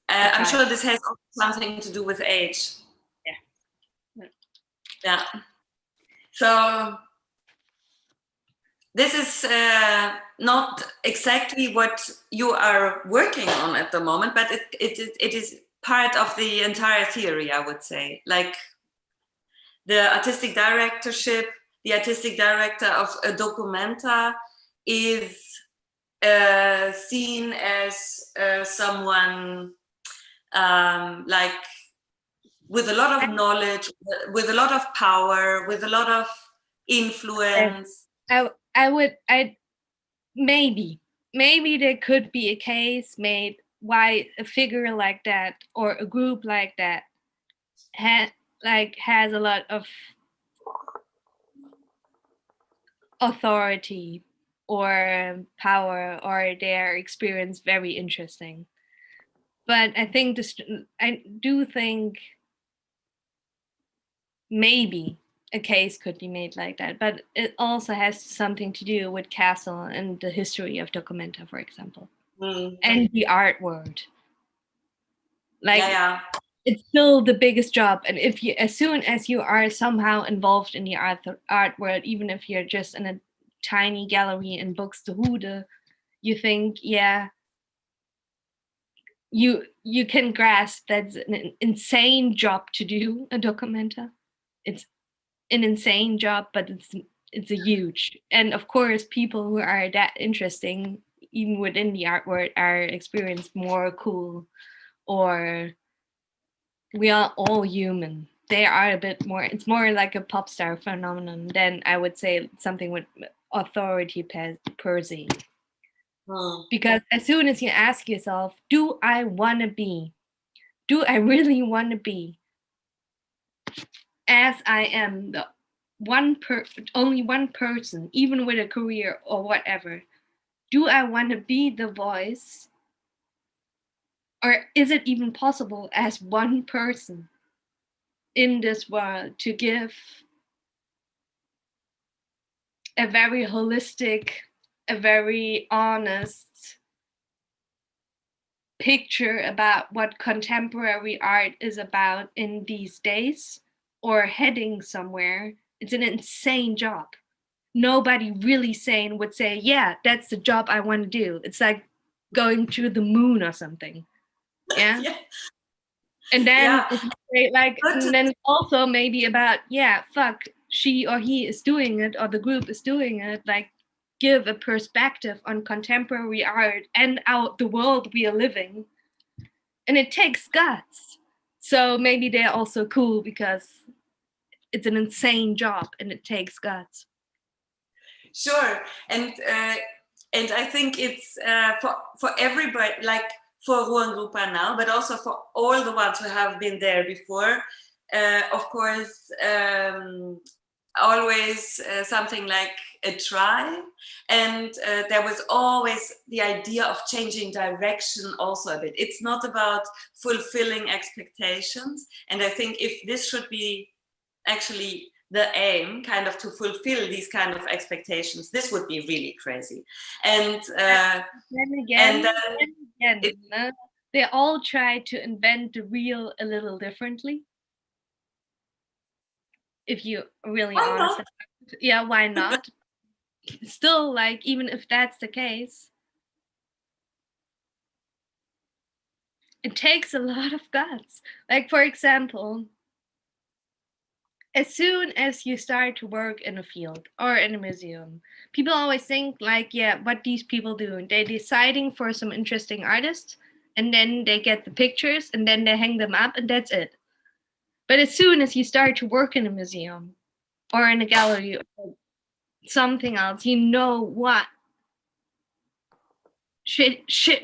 I'm sure this has something to do with age. Yeah. Yeah. So this is not exactly what you are working on at the moment, but it is part of the entire theory, I would say. Like the artistic directorship, the artistic director of a documenta is seen as someone like with a lot of knowledge, with a lot of power, with a lot of influence. Maybe there could be a case made why a figure like that or a group like that has a lot of authority or power, or their experience very interesting. But I do think maybe a case could be made like that, but it also has something to do with Castle and the history of Documenta, for example, and the art world. It's still the biggest job, and as soon as you are somehow involved in the art world, even if you're just in a tiny gallery in Buxtehude, you think, yeah, you can grasp that's an insane job to do, a Documenta. It's an insane job, but it's a huge, and of course people who are that interesting even within the art world are experienced more cool, or we are all human. They are a bit more, it's more like a pop star phenomenon than I would say something with authority per se. Because as soon as you ask yourself, do I really want to be as I am, the only one person, even with a career or whatever, do I want to be the voice? Or is it even possible as one person in this world to give a very holistic, a very honest picture about what contemporary art is about in these days, or heading somewhere? It's an insane job. Nobody really sane would say, yeah, that's the job I want to do. It's like going to the moon or something. Yeah. And then if you say and then also maybe about, yeah, fuck, she or he is doing it, or the group is doing it, like give a perspective on contemporary art and the world we are living. And it takes guts. So maybe they're also cool because it's an insane job and it takes guts. Sure, and I think it's for everybody, like for Ruangrupa now, but also for all the ones who have been there before. Of course, always something like a try, and there was always the idea of changing direction also a bit. It's not about fulfilling expectations, and I think if this should be actually the aim, kind of to fulfill these kind of expectations, this would be really crazy. And they all try to invent the real a little differently. If you really honest, yeah, why not? Still, like, even if that's the case, it takes a lot of guts. Like, for example, as soon as you start to work in a field or in a museum, people always think like, yeah, what these people do, they're deciding for some interesting artists, and then they get the pictures and then they hang them up and that's it. But as soon as you start to work in a museum or in a gallery or something else, you know what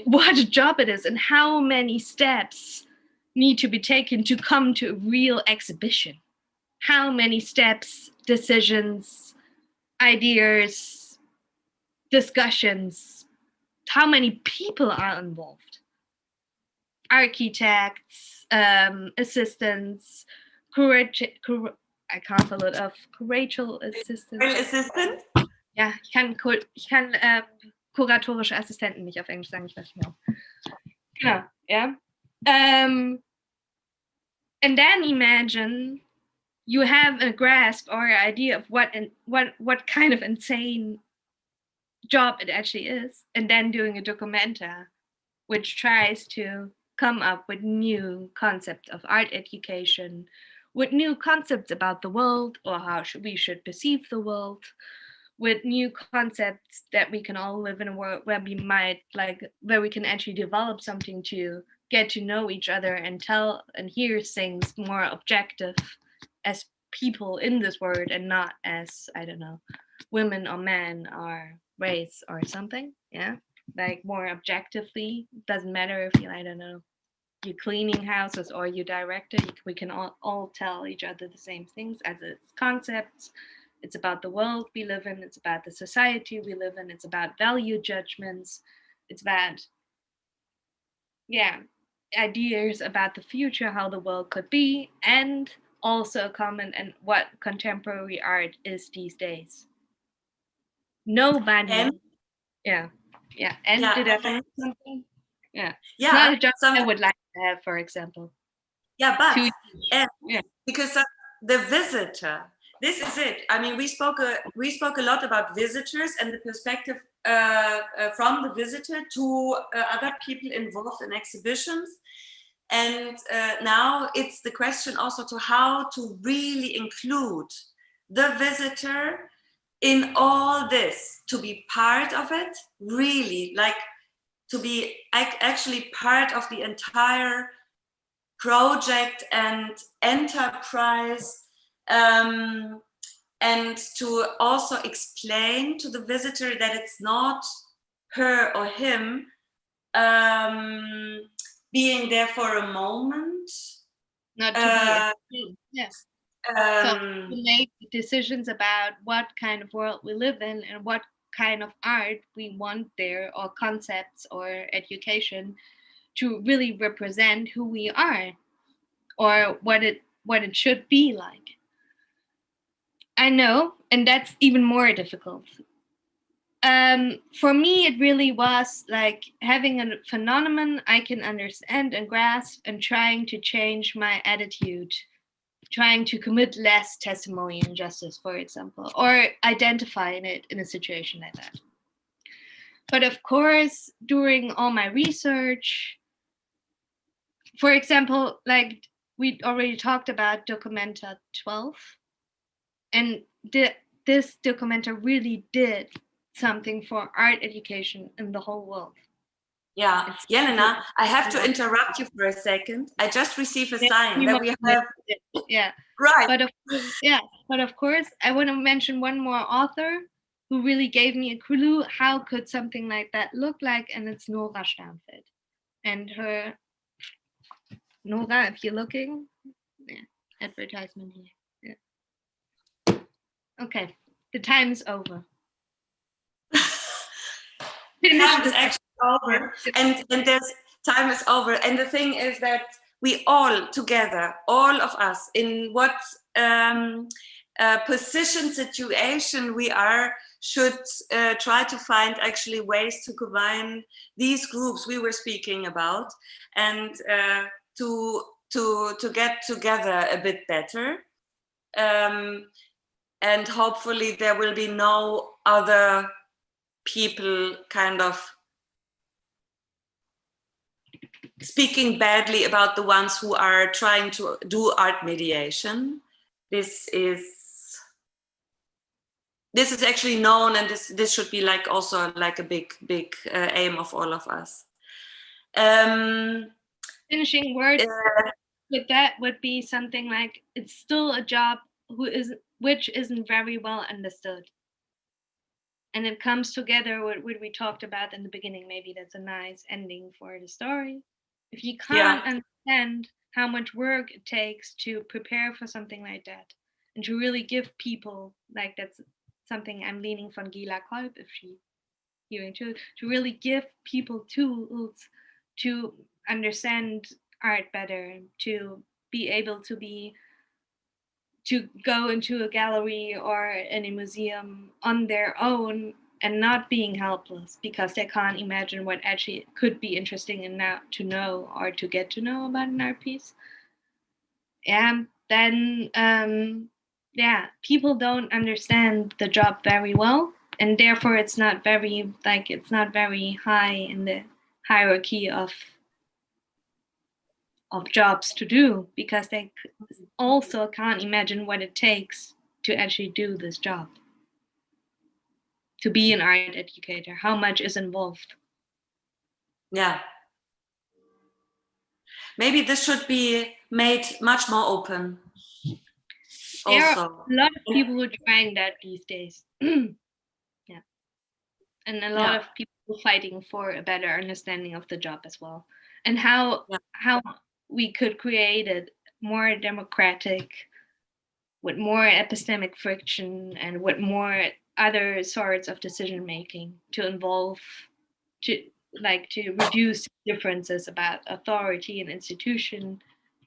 what a job it is and how many steps need to be taken to come to a real exhibition. How many steps, decisions, ideas, discussions, how many people are involved? Architects, assistants, I can't pull it off. Curatorial Assistant? Ja, ich kann kuratorische Assistenten nicht auf Englisch sagen, ich weiß nicht mehr. Genau, yeah. And then imagine you have a grasp or an idea of what kind of insane job it actually is, and then doing a documenta which tries to come up with new concepts of art education, with new concepts about the world or how we should perceive the world, with new concepts that we can all live in a world where we might where we can actually develop something to get to know each other and tell and hear things more objective as people in this world and not as, I don't know, women or men or race or something. Yeah, like more objectively. Doesn't matter if you, I don't know, you're cleaning houses or you director, we can all tell each other the same things as its concepts. It's about the world we live in, it's about the society we live in, it's about value judgments, it's about, yeah, ideas about the future, how the world could be, and also comment on what contemporary art is these days. Nobody, And yeah, and yeah, did I find and something? Yeah, it's yeah, not a job I some would like to have, for example. yeah, but To and yeah. because the visitor, this is it. I mean, we spoke a lot about visitors and the perspective from the visitor to other people involved in exhibitions, and now it's the question also to how to really include the visitor in all this, to be part of it, really, like to be actually part of the entire project and enterprise, and to also explain to the visitor that it's not her or him being there for a moment, Not to be yes. So to make decisions about what kind of world we live in and what kind of art we want there, or concepts or education, to really represent who we are or what it should be like. I know, and that's even more difficult. For me, it really was like having a phenomenon I can understand and grasp and trying to change my attitude, trying to commit less testimony injustice, for example, or identify in it in a situation like that. But of course, during all my research, for example, like we already talked about Documenta 12, and this Documenta really did something for art education in the whole world. Yeah, Jelena, I have to interrupt you for a second. I just received a sign that we have. Yeah, right. But of course, I want to mention one more author who really gave me a clue how could something like that look like, and it's Nora Sternfeld. And her, Nora, if you're looking, yeah, advertisement here. Yeah. Okay, the time is over. Time is actually over, and there's time is over. And the thing is that we all together, all of us, in what position, situation we are, should try to find actually ways to combine these groups we were speaking about, and to get together a bit better. And hopefully there will be no other people kind of speaking badly about the ones who are trying to do art mediation. This is actually known, and this should be like also like a big aim of all of us. Finishing words with that would be something like, it's still a job which isn't very well understood. And it comes together with what we talked about in the beginning. Maybe that's a nice ending for the story. If you can't understand how much work it takes to prepare for something like that, and to really give people, like that's something I'm leaning from Gila Kolb, if she hearing too, to really give people tools to understand art better, to be able to go into a gallery or in a museum on their own and not being helpless because they can't imagine what actually could be interesting enough to know or to get to know about an art piece. And then yeah, people don't understand the job very well, and therefore it's not very high in the hierarchy of jobs to do, because they also can't imagine what it takes to actually do this job, to be an art educator, how much is involved. Yeah. Maybe this should be made much more open. There Also. are a lot of people who are trying that these days. Yeah. And a lot of people fighting for a better understanding of the job as well. And how we could create it more democratic, with more epistemic friction and with more other sorts of decision making to involve, to reduce differences about authority and institution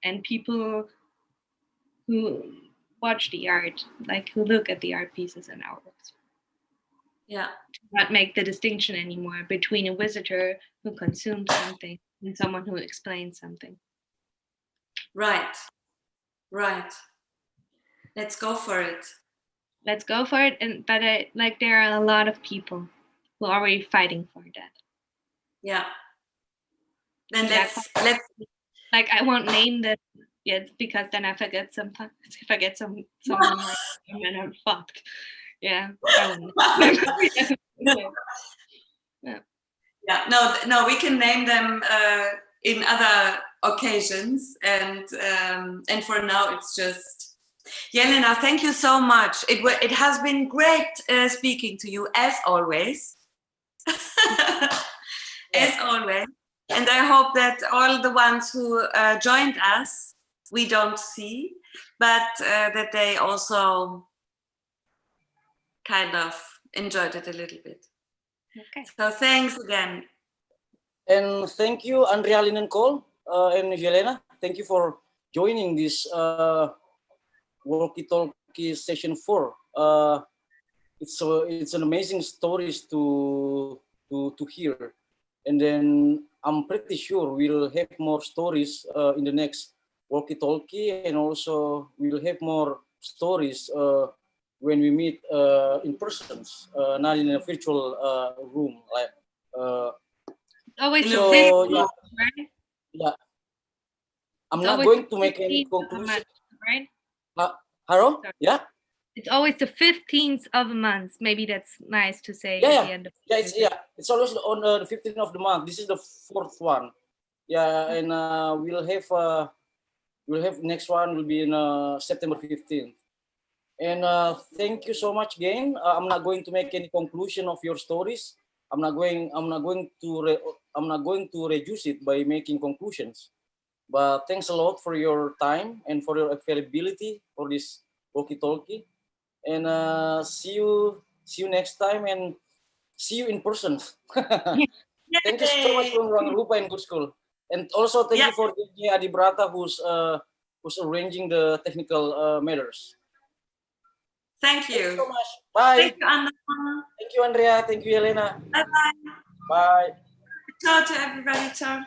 and people who watch the art, like who look at the art pieces and artworks. Yeah. To not make the distinction anymore between a visitor who consumes something and someone who explains something. Right. Right. Let's go for it. Let's go for it. And but there are a lot of people who are already fighting for that. Yeah. Then let's like, I won't name them yet because then I forget sometimes. If I get some more, and I'm fucked. Yeah, I won't. Yeah. No, we can name them in other occasions, and for now it's just Jelena. Thank you so much. It has been great speaking to you as always. As always. And I hope that all the ones who joined us, we don't see, but that they also kind of enjoyed it a little bit. Okay. So thanks again. And thank you, Andrea, Linnenkohl, and Jelena. Thank you for joining this Walkie Talkie session 4. It's an amazing stories to hear, and then I'm pretty sure we'll have more stories in the next Walkie Talkie, and also we'll have more stories when we meet in persons, not in a virtual room. Like always so, right? Yeah. I'm not going to make any conclusion. Right? Haro? Yeah. It's always the 15th of a month. Maybe that's nice to say at the end of it's always on the 15th of the month. This is the 4th one. Yeah, and we'll have next one will be in September 15th. And thank you so much again. I'm not going to make any conclusion of your stories. I'm not going to reduce it by making conclusions. But thanks a lot for your time and for your availability for this Walkie Talkie. And see you next time, and see you in person. Thank you so much from Ruang Rupa and Good School. And also thank you for Adi Brata who's arranging the technical matters. Thank you. Thank you so much. Bye. Thank you, Anna. Thank you, Andrea. Thank you, Jelena. Bye-bye. Bye. Ciao to everybody. Ciao.